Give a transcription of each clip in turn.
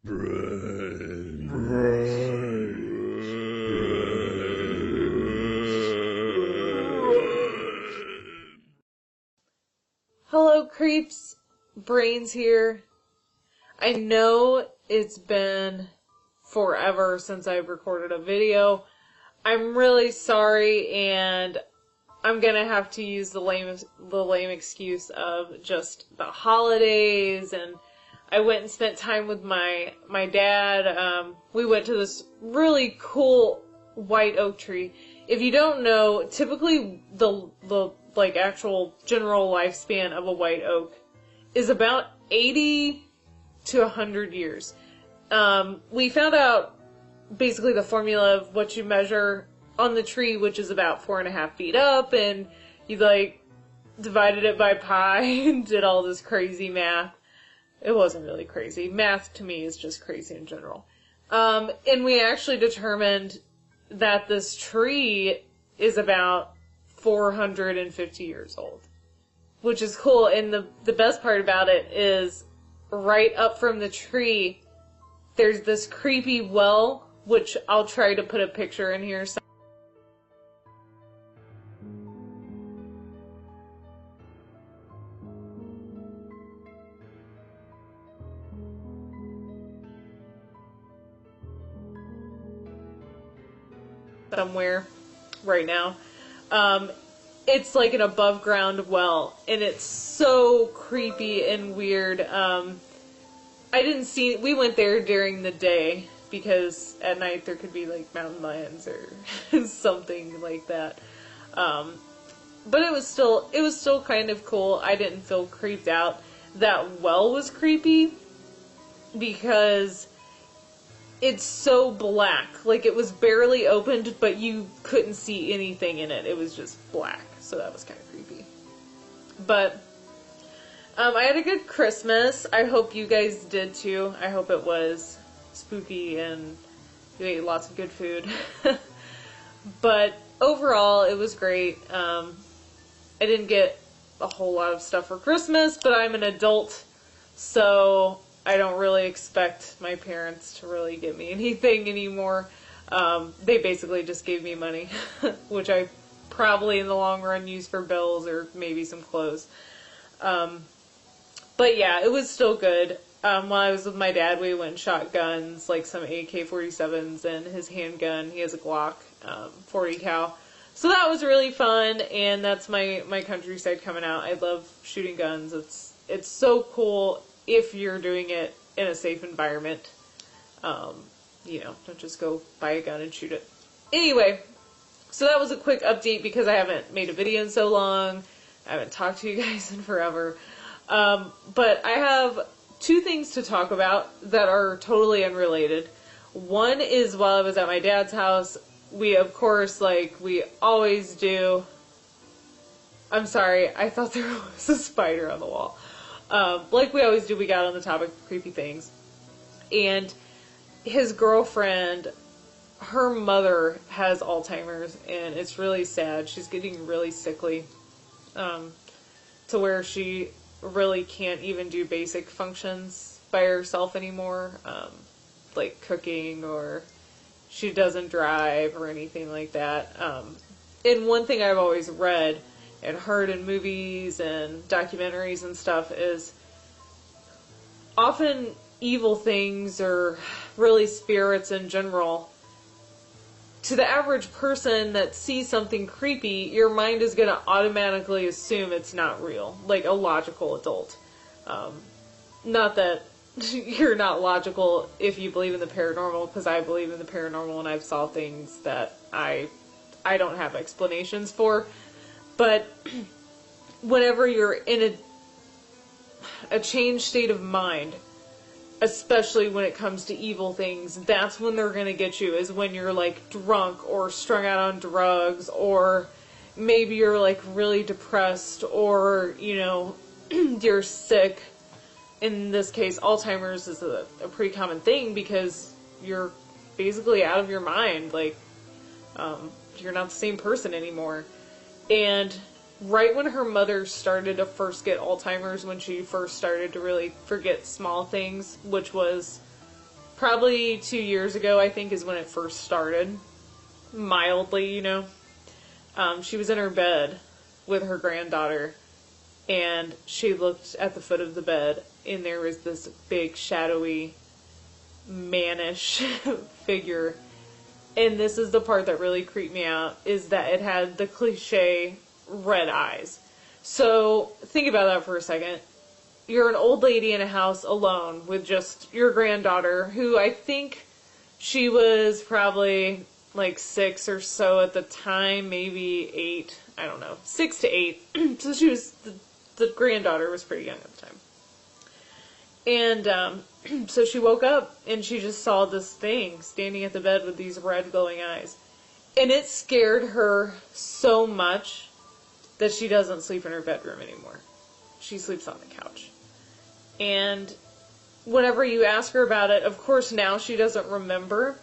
Hello creeps, Brains here. I know it's been forever since I've recorded a video. I'm really sorry, and I'm gonna have to use the lame excuse of just the holidays, and I went and spent time with my dad. We went to this really cool white oak tree. If you don't know, typically the like actual general lifespan of a white oak is about 80 to 100 years. We found out basically the formula of what you measure on the tree, which is about 4.5 feet up, and you like divided it by pi and did all this crazy math. It wasn't really crazy. Math to me is just crazy in general. And we actually determined that this tree is about 450 years old, which is cool. And the best part about it is right up from the tree, there's this creepy well, which I'll try to put a picture in here. Somewhere right now. It's like an above ground well, and it's so creepy and weird. We went there during the day because at night there could be like mountain lions or something like that. But it was still kind of cool. I didn't feel creeped out. That well was creepy because it's so black. Like, it was barely opened, but you couldn't see anything in it. It was just black. So that was kind of creepy. But I had a good Christmas. I hope you guys did too. I hope it was spooky and you ate lots of good food. But overall, it was great. I didn't get a whole lot of stuff for Christmas, but I'm an adult, so I don't really expect my parents to really get me anything anymore. They basically just gave me money, which I probably in the long run use for bills or maybe some clothes. But yeah, it was still good. While I was with my dad, we went and shot guns, like some AK-47s and his handgun. He has a Glock 40 cal. So that was really fun, and that's my countryside coming out. I love shooting guns. It's so cool if you're doing it in a safe environment. Don't just go buy a gun and shoot it. Anyway, so that was a quick update because I haven't made a video in so long. I haven't talked to you guys in forever. But I have two things to talk about that are totally unrelated. One is while I was at my dad's house, we, of course, like we always do. I'm sorry, I thought there was a spider on the wall. Like we always do, we got on the topic of creepy things. And his girlfriend, her mother has Alzheimer's, and it's really sad. She's getting really sickly, to where she really can't even do basic functions by herself anymore, like cooking, or she doesn't drive or anything like that. And one thing I've always read and heard in movies and documentaries and stuff is often evil things, or really spirits in general, to the average person that sees something creepy, your mind is going to automatically assume it's not real, like a logical adult. Not that you're not logical if you believe in the paranormal, because I believe in the paranormal and I've saw things that I don't have explanations for. But whenever you're in a changed state of mind, especially when it comes to evil things, that's when they're going to get you, is when you're like drunk or strung out on drugs, or maybe you're like really depressed, or, you're sick. In this case, Alzheimer's is a pretty common thing because you're basically out of your mind. Like, you're not the same person anymore. And right when her mother started to first get Alzheimer's, when she first started to really forget small things, which was probably 2 years ago, I think, is when it first started. Mildly, She was in her bed with her granddaughter, and she looked at the foot of the bed, and there was this big, shadowy, mannish figure. And this is the part that really creeped me out, is that it had the cliche red eyes. So, think about that for a second. You're an old lady in a house alone with just your granddaughter, who I think she was probably like 6 or so at the time, maybe 8, I don't know, 6 to 8. So she was, the granddaughter was pretty young at the time. And so she woke up and she just saw this thing standing at the bed with these red glowing eyes. And it scared her so much that she doesn't sleep in her bedroom anymore. She sleeps on the couch. And whenever you ask her about it, of course now she doesn't remember.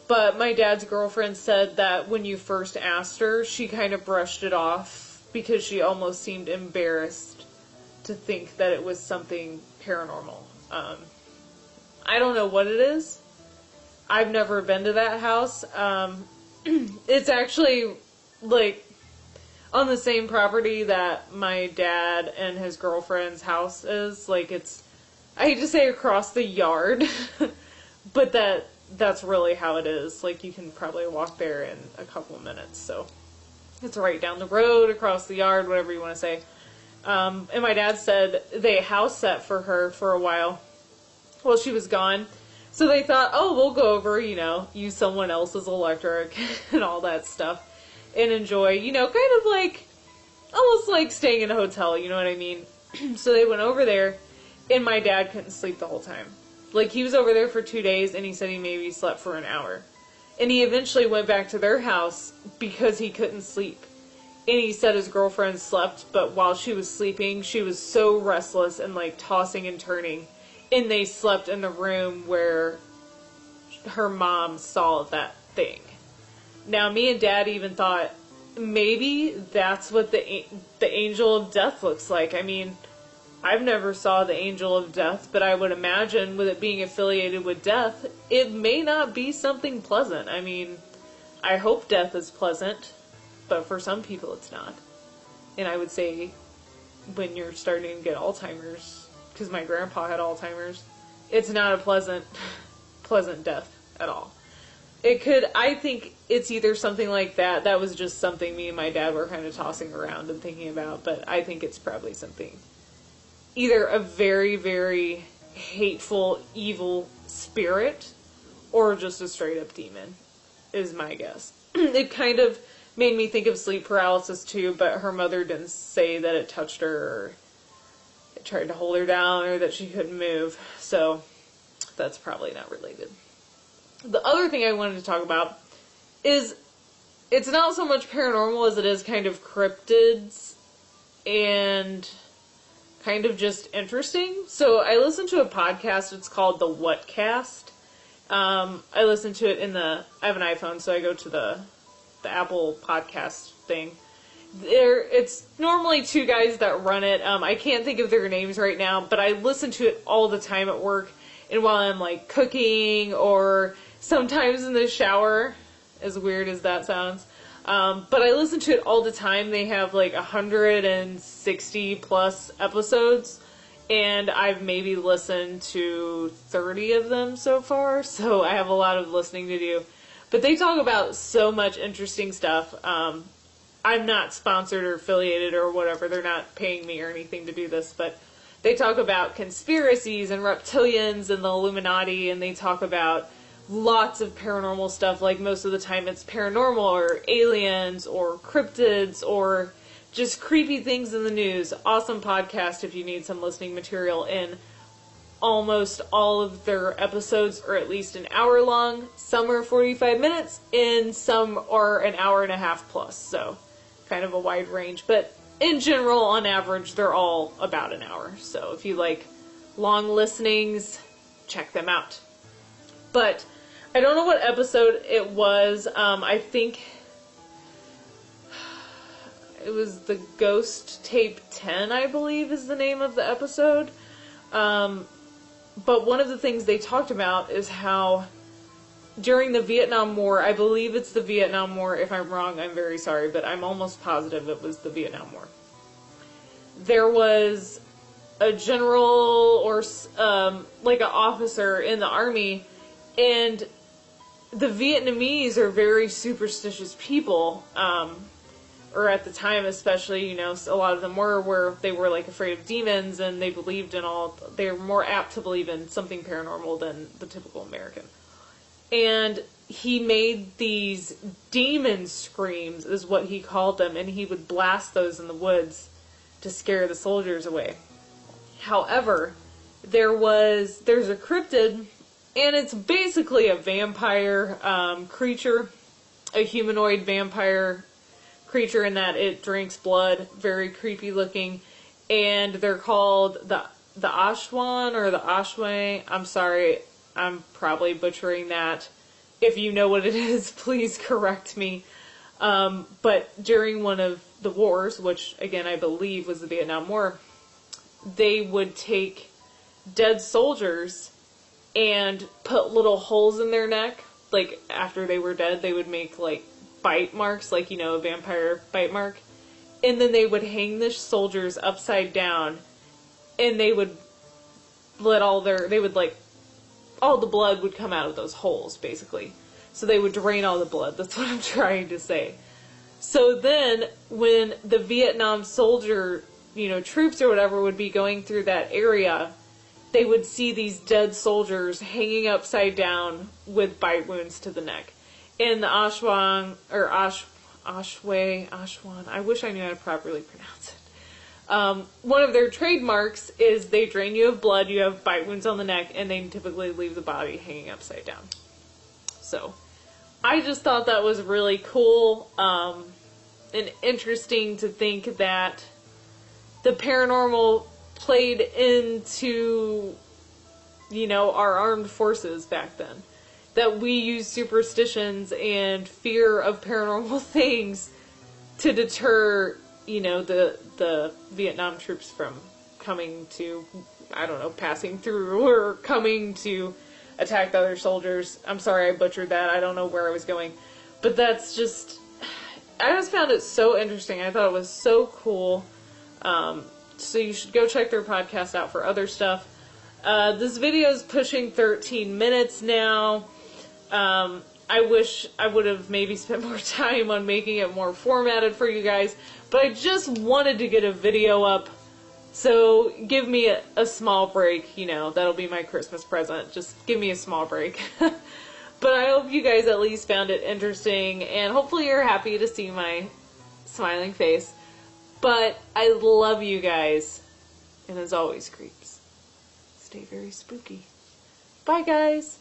But my dad's girlfriend said that when you first asked her, she kind of brushed it off because she almost seemed embarrassed to think that it was something paranormal. I don't know what it is. I've never been to that house. It's actually like on the same property that my dad and his girlfriend's house is. Like, it's, I hate to say across the yard, but that's really how it is. Like, you can probably walk there in a couple of minutes. So it's right down the road, across the yard, whatever you want to say. And my dad said they house sat for her for a while she was gone. So they thought, oh, we'll go over, use someone else's electric and all that stuff and enjoy, kind of like, almost like staying in a hotel, you know what I mean? So they went over there, and my dad couldn't sleep the whole time. Like, he was over there for 2 days, and he said he maybe slept for an hour. And he eventually went back to their house because he couldn't sleep. And he said his girlfriend slept, but while she was sleeping, she was so restless and, like, tossing and turning. And they slept in the room where her mom saw that thing. Now, me and Dad even thought, maybe that's what the angel of death looks like. I mean, I've never saw the angel of death, but I would imagine with it being affiliated with death, it may not be something pleasant. I mean, I hope death is pleasant, but for some people it's not. And I would say when you're starting to get Alzheimer's, because my grandpa had Alzheimer's, it's not a pleasant death at all. I think it's either something like that. That was just something me and my dad were kind of tossing around and thinking about, but I think it's probably something, either a very, very hateful, evil spirit, or just a straight up demon, is my guess. It kind of made me think of sleep paralysis too, but her mother didn't say that it touched her, or it tried to hold her down, or that she couldn't move, so that's probably not related. The other thing I wanted to talk about is, it's not so much paranormal as it is kind of cryptids and kind of just interesting. So I listened to a podcast, it's called The Whatcast. I listened to it I have an iPhone, so I go to the Apple podcast thing. It's normally 2 guys that run it. I can't think of their names right now, but I listen to it all the time at work, and while I'm like cooking, or sometimes in the shower, as weird as that sounds. But I listen to it all the time. They have like 160 plus episodes, and I've maybe listened to 30 of them so far, so I have a lot of listening to do. But they talk about so much interesting stuff. I'm not sponsored or affiliated or whatever. They're not paying me or anything to do this, but they talk about conspiracies and reptilians and the Illuminati, and they talk about lots of paranormal stuff. Like, most of the time it's paranormal or aliens or cryptids or just creepy things in the news. Awesome podcast if you need some listening material. And almost all of their episodes are at least an hour long. Some are 45 minutes and some are an hour and a half plus. So kind of a wide range, but in general, on average, they're all about an hour. So if you like long listenings, check them out. But I don't know what episode it was. I think it was the Ghost Tape 10, I believe is the name of the episode. But one of the things they talked about is how during the Vietnam War, I believe it's the Vietnam War, if I'm wrong, I'm very sorry, but I'm almost positive it was the Vietnam War. There was a general or like an officer in the army, and the Vietnamese are very superstitious people, or at the time especially, you know, a lot of them were, where they were like afraid of demons, and they believed in they were more apt to believe in something paranormal than the typical American. And he made these demon screams, is what he called them, and he would blast those in the woods to scare the soldiers away. However, there's a cryptid, and it's basically a vampire creature, a humanoid vampire creature, in that it drinks blood, very creepy looking, and they're called the Ashwan or the Ashway. I'm sorry, I'm probably butchering that. If you know what it is, please correct me. But during one of the wars, which again I believe was the Vietnam War, they would take dead soldiers and put little holes in their neck. Like, after they were dead, they would make like bite marks, like, you know, a vampire bite mark. And then they would hang the soldiers upside down, and they would let all the blood would come out of those holes, basically. So they would drain all the blood. That's what I'm trying to say. So then, when the Vietnam soldier, you know, troops or whatever would be going through that area, they would see these dead soldiers hanging upside down with bite wounds to the neck. And the Ashwan, or Ashwan, I wish I knew how to properly pronounce it. One of their trademarks is they drain you of blood, you have bite wounds on the neck, and they typically leave the body hanging upside down. So, I just thought that was really cool, and interesting to think that the paranormal played into, you know, our armed forces back then. That we use superstitions and fear of paranormal things to deter, you know, the Vietnam troops from coming to, I don't know, passing through or coming to attack the other soldiers. I'm sorry I butchered that. I don't know where I was going. But that's just, I just found it so interesting. I thought it was so cool. So you should go check their podcast out for other stuff. This video is pushing 13 minutes now. I wish I would have maybe spent more time on making it more formatted for you guys, but I just wanted to get a video up, so give me a small break, you know, that'll be my Christmas present, just give me a small break. But I hope you guys at least found it interesting, and hopefully you're happy to see my smiling face. But I love you guys, and as always, creeps, stay very spooky. Bye, guys!